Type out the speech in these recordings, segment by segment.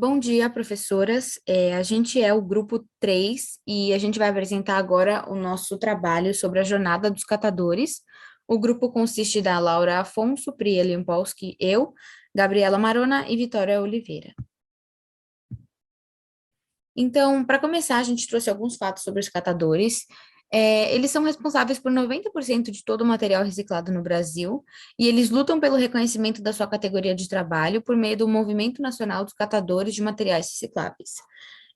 Bom dia, professoras. A gente é o grupo 3 e a gente vai apresentar agora o nosso trabalho sobre a jornada dos catadores. O grupo consiste da Laura Afonso, Priya Limpolsky, eu, Gabriela Marona e Vitória Oliveira. Então, para começar, a gente trouxe alguns fatos sobre os catadores. Eles são responsáveis por 90% de todo o material reciclado no Brasil e eles lutam pelo reconhecimento da sua categoria de trabalho por meio do Movimento Nacional dos Catadores de Materiais Recicláveis.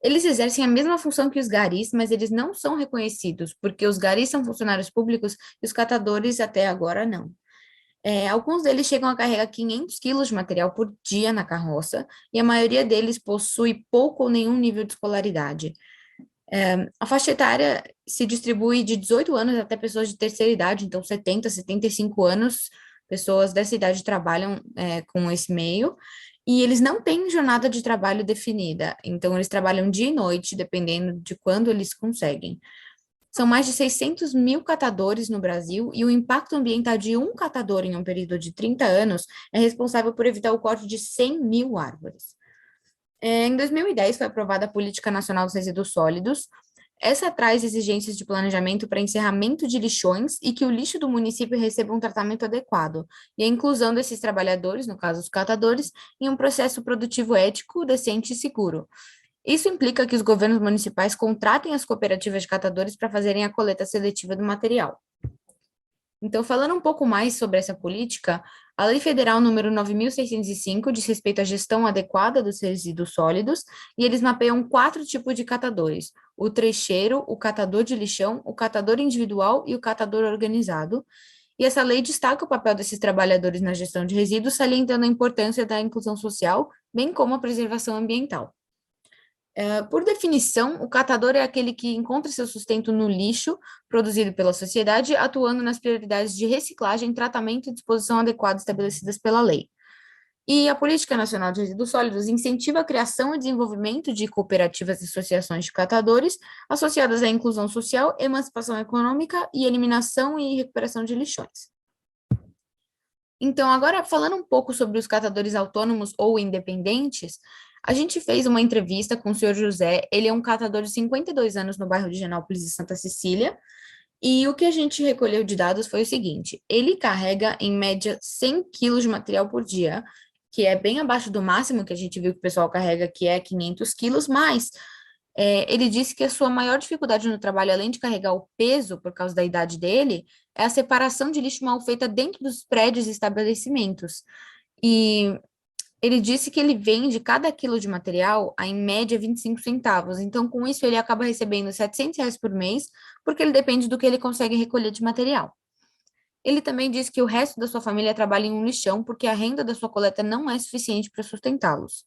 Eles exercem a mesma função que os garis, mas eles não são reconhecidos, porque os garis são funcionários públicos e os catadores até agora não. Alguns deles chegam a carregar 500 quilos de material por dia na carroça, e a maioria deles possui pouco ou nenhum nível de escolaridade. A faixa etária se distribui de 18 anos até pessoas de terceira idade, então 70, 75 anos, pessoas dessa idade trabalham com esse meio, e eles não têm jornada de trabalho definida, então eles trabalham dia e noite, dependendo de quando eles conseguem. São mais de 600 mil catadores no Brasil e o impacto ambiental de um catador em um período de 30 anos é responsável por evitar o corte de 100 mil árvores. Em 2010 foi aprovada a Política Nacional dos Resíduos Sólidos. Essa traz exigências de planejamento para encerramento de lixões e que o lixo do município receba um tratamento adequado, e a inclusão desses trabalhadores, no caso os catadores, em um processo produtivo ético, decente e seguro. Isso implica que os governos municipais contratem as cooperativas de catadores para fazerem a coleta seletiva do material. Então, falando um pouco mais sobre essa política, a Lei Federal número 9.605 diz respeito à gestão adequada dos resíduos sólidos, e eles mapeiam 4 tipos de catadores: o trecheiro, o catador de lixão, o catador individual e o catador organizado. E essa lei destaca o papel desses trabalhadores na gestão de resíduos, salientando a importância da inclusão social, bem como a preservação ambiental. Por definição, o catador é aquele que encontra seu sustento no lixo produzido pela sociedade, atuando nas prioridades de reciclagem, tratamento e disposição adequada estabelecidas pela lei. E a Política Nacional de Resíduos Sólidos incentiva a criação e desenvolvimento de cooperativas e associações de catadores associadas à inclusão social, emancipação econômica e eliminação e recuperação de lixões. Então, agora falando um pouco sobre os catadores autônomos ou independentes, a gente fez uma entrevista com o senhor José. Ele é um catador de 52 anos no bairro de Higienópolis e Santa Cecília, e o que a gente recolheu de dados foi o seguinte: ele carrega, em média, 100 quilos de material por dia, que é bem abaixo do máximo que a gente viu que o pessoal carrega, que é 500 quilos, mas ele disse que a sua maior dificuldade no trabalho, além de carregar o peso por causa da idade dele, é a separação de lixo mal feita dentro dos prédios e estabelecimentos. E ele disse que ele vende cada quilo de material a, em média, 25 centavos. Então, com isso, ele acaba recebendo R$ 700 por mês, porque ele depende do que ele consegue recolher de material. Ele também disse que o resto da sua família trabalha em um lixão, porque a renda da sua coleta não é suficiente para sustentá-los.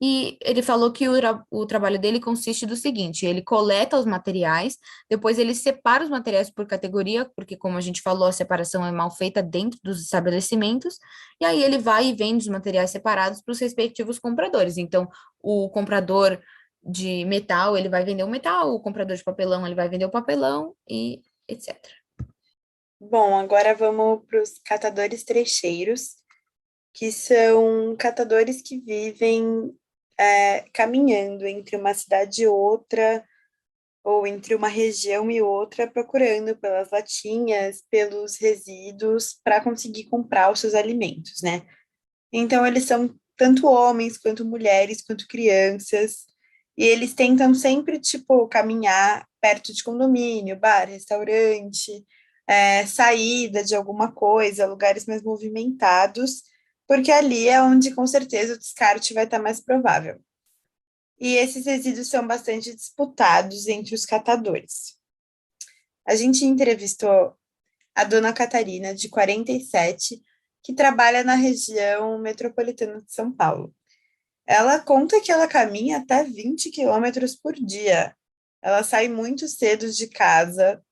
E ele falou que o trabalho dele consiste do seguinte: ele coleta os materiais, depois ele separa os materiais por categoria, porque, como a gente falou, a separação é mal feita dentro dos estabelecimentos, e aí ele vai e vende os materiais separados para os respectivos compradores. Então, o comprador de metal, ele vai vender o metal, o comprador de papelão, ele vai vender o papelão, e etc. Bom, agora vamos para os catadores trecheiros, que são catadores que vivem caminhando entre uma cidade e outra, ou entre uma região e outra, procurando pelas latinhas, pelos resíduos, para conseguir comprar os seus alimentos, né? Então, eles são tanto homens, quanto mulheres, quanto crianças, e eles tentam sempre, tipo, caminhar perto de condomínio, bar, restaurante, saída de alguma coisa, lugares mais movimentados, porque ali é onde, com certeza, o descarte vai estar mais provável. E esses resíduos são bastante disputados entre os catadores. A gente entrevistou a dona Catarina, de 47, que trabalha na região metropolitana de São Paulo. Ela conta que ela caminha até 20 quilômetros por dia. Ela sai muito cedo de casa,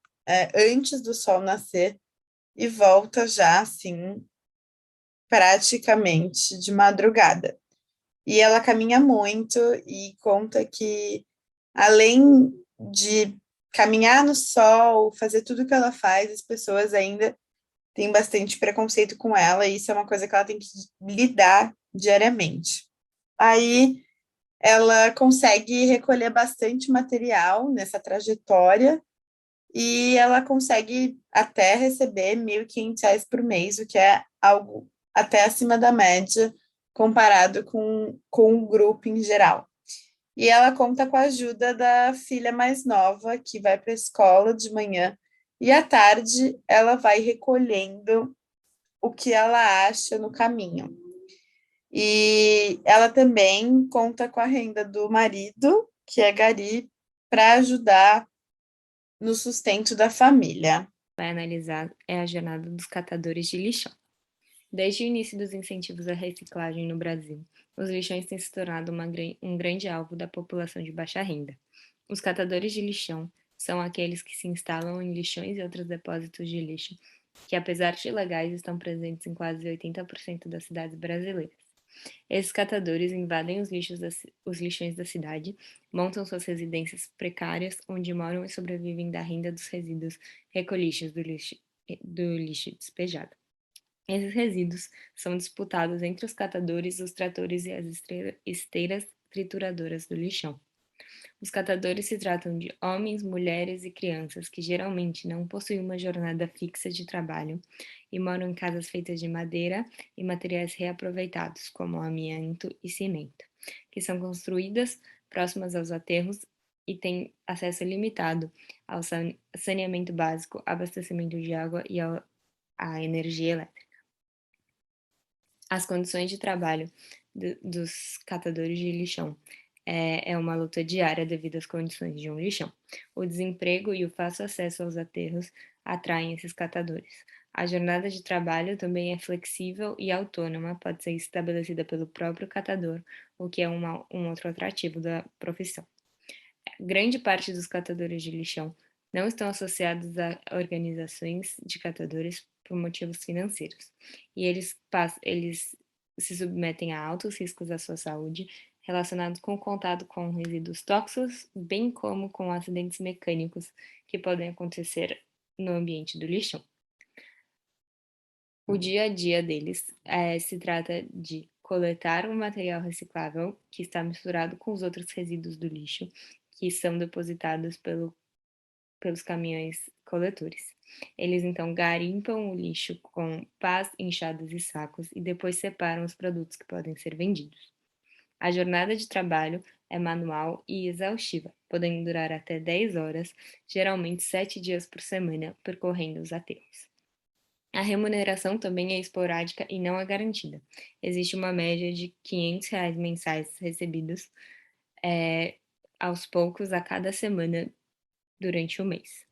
antes do sol nascer, e volta já, assim, praticamente de madrugada. E ela caminha muito e conta que, além de caminhar no sol, fazer tudo que ela faz, as pessoas ainda têm bastante preconceito com ela, e isso é uma coisa que ela tem que lidar diariamente. Aí ela consegue recolher bastante material nessa trajetória e ela consegue até receber R$ 1.500 por mês, o que é algo até acima da média comparado com o grupo em geral. E ela conta com a ajuda da filha mais nova, que vai para a escola de manhã, e à tarde ela vai recolhendo o que ela acha no caminho. E ela também conta com a renda do marido, que é gari, para ajudar no sustento da família. Vai analisar é a jornada dos catadores de lixão. Desde o início dos incentivos à reciclagem no Brasil, os lixões têm se tornado um grande alvo da população de baixa renda. Os catadores de lixão são aqueles que se instalam em lixões e outros depósitos de lixo, que apesar de ilegais estão presentes em quase 80% das cidades brasileiras. Esses catadores invadem os lixões da cidade, montam suas residências precárias, onde moram e sobrevivem da renda dos resíduos recolhidos do lixo despejado. Esses resíduos são disputados entre os catadores, os tratores e as esteiras trituradoras do lixão. Os catadores se tratam de homens, mulheres e crianças que geralmente não possuem uma jornada fixa de trabalho e moram em casas feitas de madeira e materiais reaproveitados, como amianto e cimento, que são construídas próximas aos aterros e têm acesso limitado ao saneamento básico, abastecimento de água e à energia elétrica. As condições de trabalho dos catadores de lixão é uma luta diária devido às condições de um lixão. O desemprego e o fácil acesso aos aterros atraem esses catadores. A jornada de trabalho também é flexível e autônoma, pode ser estabelecida pelo próprio catador, o que é um outro atrativo da profissão. Grande parte dos catadores de lixão não estão associados a organizações de catadores por motivos financeiros, e eles se submetem a altos riscos à sua saúde relacionados com o contato com resíduos tóxicos, bem como com acidentes mecânicos que podem acontecer no ambiente do lixão. O dia a dia deles se trata de coletar o material reciclável que está misturado com os outros resíduos do lixo, que são depositados pelos caminhões coletores. Eles então garimpam o lixo com pás, enxadas e sacos e depois separam os produtos que podem ser vendidos. A jornada de trabalho é manual e exaustiva, podendo durar até 10 horas, geralmente 7 dias por semana, percorrendo os aterros. A remuneração também é esporádica e não é garantida. Existe uma média de R$ 500 mensais recebidos aos poucos a cada semana durante o mês.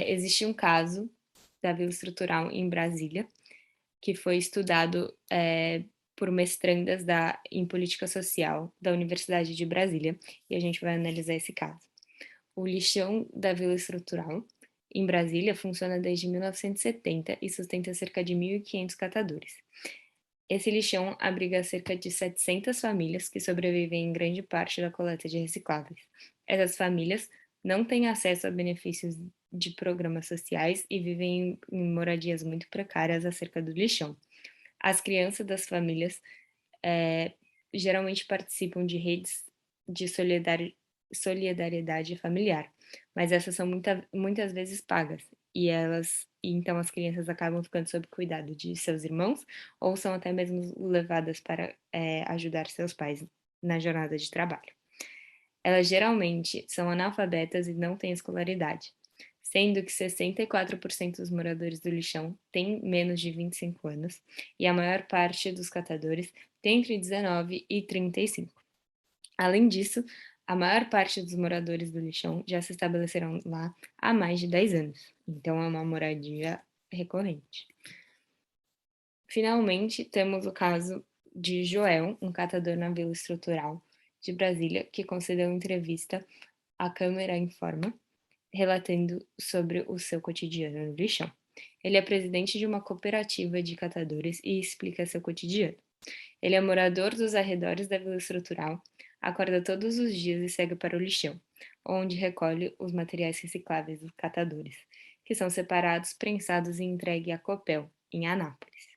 Existe um caso da Vila Estrutural em Brasília, que foi estudado por mestrandas em Política Social da Universidade de Brasília, e a gente vai analisar esse caso. O lixão da Vila Estrutural, em Brasília, funciona desde 1970 e sustenta cerca de 1.500 catadores. Esse lixão abriga cerca de 700 famílias que sobrevivem em grande parte da coleta de recicláveis. Essas famílias não têm acesso a benefícios de programas sociais e vivem em moradias muito precárias acerca do lixão. As crianças das famílias geralmente participam de redes de solidariedade familiar, mas essas são muitas vezes pagas e então as crianças acabam ficando sob cuidado de seus irmãos ou são até mesmo levadas para ajudar seus pais na jornada de trabalho. Elas geralmente são analfabetas e não têm escolaridade, sendo que 64% dos moradores do lixão têm menos de 25 anos e a maior parte dos catadores tem entre 19 e 35. Além disso, a maior parte dos moradores do lixão já se estabeleceram lá há mais de 10 anos, então é uma moradia recorrente. Finalmente, temos o caso de Joel, um catador na Vila Estrutural de Brasília, que concedeu entrevista à Câmara Informa, relatando sobre o seu cotidiano no lixão. Ele é presidente de uma cooperativa de catadores e explica seu cotidiano. Ele é morador dos arredores da Vila Estrutural, acorda todos os dias e segue para o lixão, onde recolhe os materiais recicláveis dos catadores, que são separados, prensados e entregues à Copel, em Anápolis,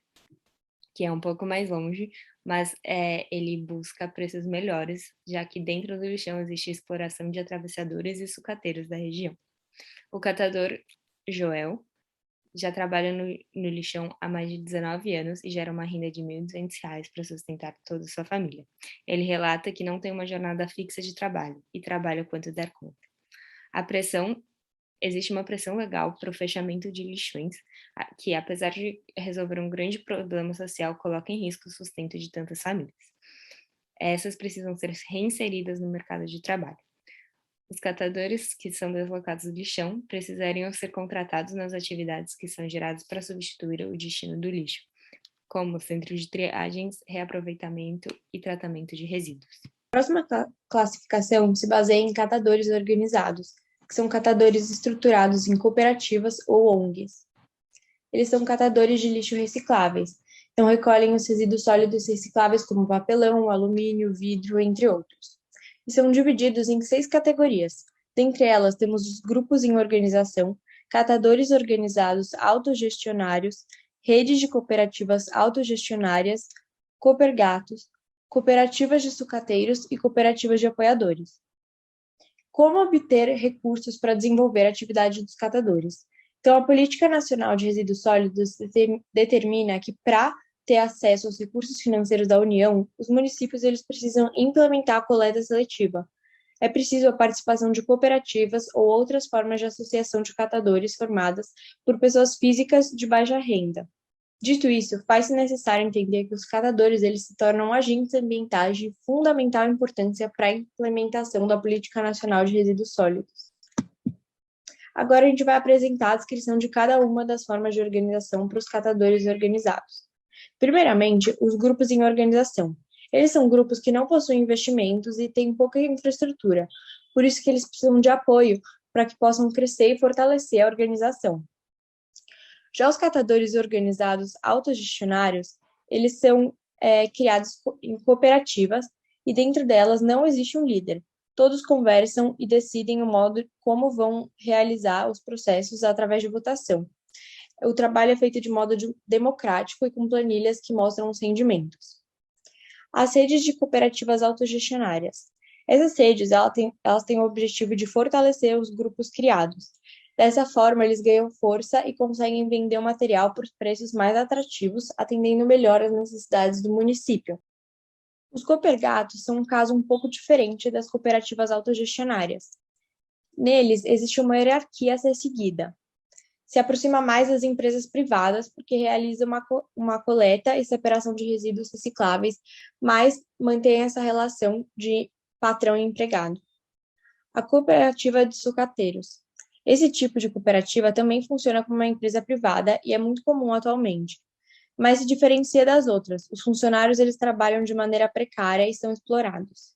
que é um pouco mais longe, mas ele busca preços melhores, já que dentro do lixão existe exploração de atravessadores e sucateiros da região. O catador Joel já trabalha no lixão há mais de 19 anos e gera uma renda de R$ 1.200 para sustentar toda a sua família. Ele relata que não tem uma jornada fixa de trabalho e trabalha quanto der conta. Existe uma pressão legal para o fechamento de lixões, que, apesar de resolver um grande problema social, coloca em risco o sustento de tantas famílias. Essas precisam ser reinseridas no mercado de trabalho. Os catadores que são deslocados do lixão precisariam ser contratados nas atividades que são geradas para substituir o destino do lixo, como centro de triagens, reaproveitamento e tratamento de resíduos. A próxima classificação se baseia em catadores organizados, que são catadores estruturados em cooperativas ou ONGs. Eles são catadores de lixo recicláveis, então recolhem os resíduos sólidos recicláveis como papelão, alumínio, vidro, entre outros. E são divididos em 6 categorias. Dentre elas, temos os grupos em organização, catadores organizados autogestionários, redes de cooperativas autogestionárias, coopergatos, cooperativas de sucateiros e cooperativas de apoiadores. Como obter recursos para desenvolver a atividade dos catadores? Então, a Política Nacional de Resíduos Sólidos determina que, para ter acesso aos recursos financeiros da União, os municípios eles precisam implementar a coleta seletiva. É preciso a participação de cooperativas ou outras formas de associação de catadores formadas por pessoas físicas de baixa renda. Dito isso, faz-se necessário entender que os catadores eles se tornam agentes ambientais de fundamental importância para a implementação da Política Nacional de Resíduos Sólidos. Agora a gente vai apresentar a descrição de cada uma das formas de organização para os catadores organizados. Primeiramente, os grupos em organização. Eles são grupos que não possuem investimentos e têm pouca infraestrutura, por isso que eles precisam de apoio para que possam crescer e fortalecer a organização. Já os catadores organizados autogestionários, eles são criados em cooperativas e dentro delas não existe um líder. Todos conversam e decidem o modo como vão realizar os processos através de votação. O trabalho é feito de modo democrático e com planilhas que mostram os rendimentos. As redes de cooperativas autogestionárias. Essas redes elas têm o objetivo de fortalecer os grupos criados. Dessa forma, eles ganham força e conseguem vender o material por preços mais atrativos, atendendo melhor às necessidades do município. Os coopergatos são um caso um pouco diferente das cooperativas autogestionárias. Neles, existe uma hierarquia a ser seguida. Se aproxima mais das empresas privadas, porque realiza uma coleta e separação de resíduos recicláveis, mas mantém essa relação de patrão e empregado. A cooperativa de sucateiros. Esse tipo de cooperativa também funciona como uma empresa privada e é muito comum atualmente, mas se diferencia das outras. Os funcionários eles trabalham de maneira precária e são explorados.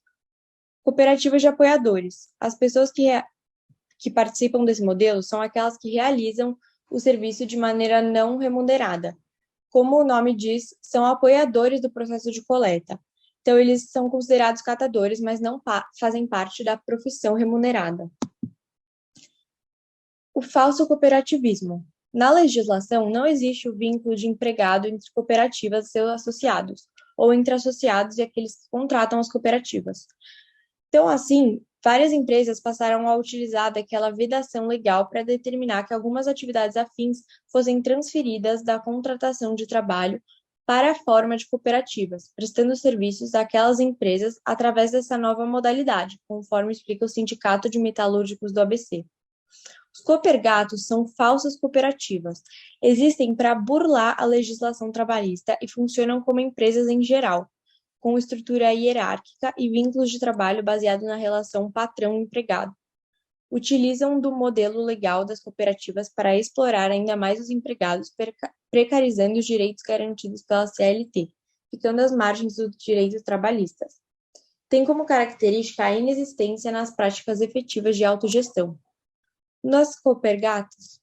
Cooperativas de apoiadores. As pessoas que participam desse modelo são aquelas que realizam o serviço de maneira não remunerada. Como o nome diz, são apoiadores do processo de coleta. Então, eles são considerados catadores, mas não fazem parte da profissão remunerada. O falso cooperativismo. Na legislação, não existe o vínculo de empregado entre cooperativas e seus associados, ou entre associados e aqueles que contratam as cooperativas. Então, assim, várias empresas passaram a utilizar daquela vedação legal para determinar que algumas atividades afins fossem transferidas da contratação de trabalho para a forma de cooperativas, prestando serviços àquelas empresas através dessa nova modalidade, conforme explica o Sindicato de Metalúrgicos do ABC. Os coopergatos são falsas cooperativas. Existem para burlar a legislação trabalhista e funcionam como empresas em geral, com estrutura hierárquica e vínculos de trabalho baseado na relação patrão-empregado. Utilizam do modelo legal das cooperativas para explorar ainda mais os empregados, precarizando os direitos garantidos pela CLT, ficando às margens dos direitos trabalhistas. Tem como característica a inexistência nas práticas efetivas de autogestão. Nas coopergatos,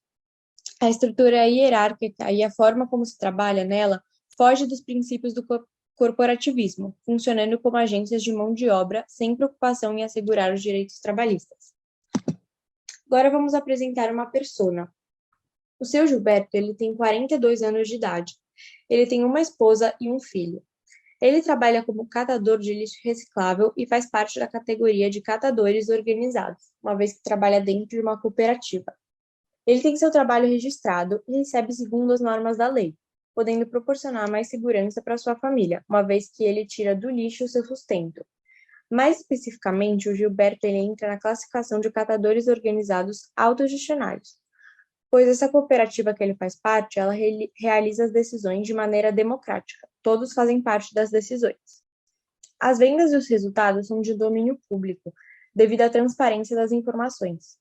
a estrutura hierárquica e a forma como se trabalha nela foge dos princípios do corporativismo, funcionando como agências de mão de obra sem preocupação em assegurar os direitos trabalhistas. Agora vamos apresentar uma persona. O seu Gilberto ele tem 42 anos de idade. Ele tem uma esposa e um filho. Ele trabalha como catador de lixo reciclável e faz parte da categoria de catadores organizados, uma vez que trabalha dentro de uma cooperativa. Ele tem seu trabalho registrado e recebe segundo as normas da lei, podendo proporcionar mais segurança para sua família, uma vez que ele tira do lixo o seu sustento. Mais especificamente, o Gilberto ele entra na classificação de catadores organizados autogestionários, pois essa cooperativa que ele faz parte, ela realiza as decisões de maneira democrática. Todos fazem parte das decisões. As vendas e os resultados são de domínio público, devido à transparência das informações.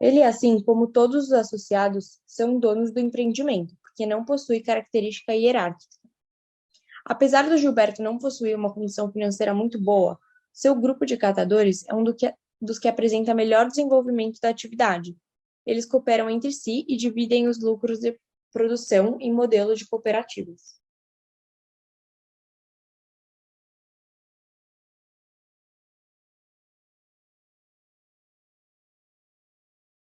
Ele, assim como todos os associados, são donos do empreendimento, porque não possui característica hierárquica. Apesar do Gilberto não possuir uma condição financeira muito boa, seu grupo de catadores é dos que apresenta melhor desenvolvimento da atividade. Eles cooperam entre si e dividem os lucros de produção em modelo de cooperativas.